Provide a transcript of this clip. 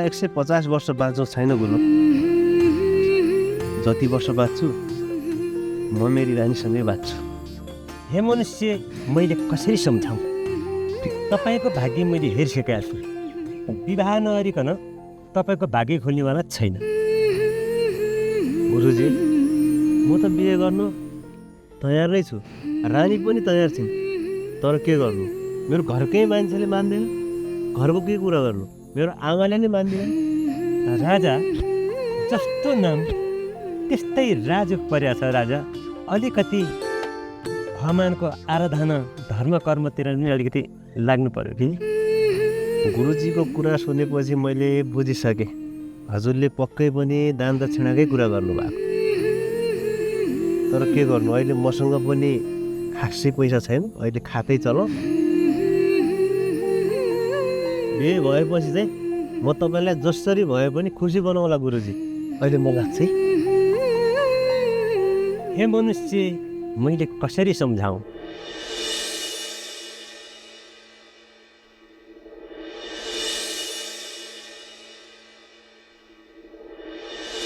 150 वर्ष बाँच्नु छैन गुरु। जति वर्ष बाँच्छु म मेरी रानीसँगै बाँच्छु। हे मनुष्य, मैले कसरी सम्झाउँ? तपाईँको भाग्य मैले हेरिसकेको छु। विवाह नगरिकन तपाईँको भाग्य खोल्नेवाला छैन। गुरुजी, म त बिहे गर्नु तयार नै छु, रानी पनि तयार छिन्। तर के गर्नु, मेरो घरकै मान्छेले मान्दैन। घरको के कुरा गर्नु, मेरो आमाले नै मान्दैन। राजा जस्तो नाम त्यस्तै राजयोग परेको छ। राजा अलिकति भगवानको आराधना धर्म कर्मतिर पनि अलिकति लाग्नु पर्यो कि। गुरुजीको कुरा सुनेपछि मैले बुझिसकेँ। हजुरले पक्कै पनि दान दक्षिणाकै कुरा गर्नुभएको। तर के गर्नु, अहिले मसँग पनि खासै पैसा छैन। अहिले खातै चल। बिहे भएपछि चाहिँ म तपाईँलाई जसरी भए पनि खुसी बनाउँला गुरुजी। अहिले म लाग्छ है। हे मनुष्य, मैले कसरी सम्झाउँ?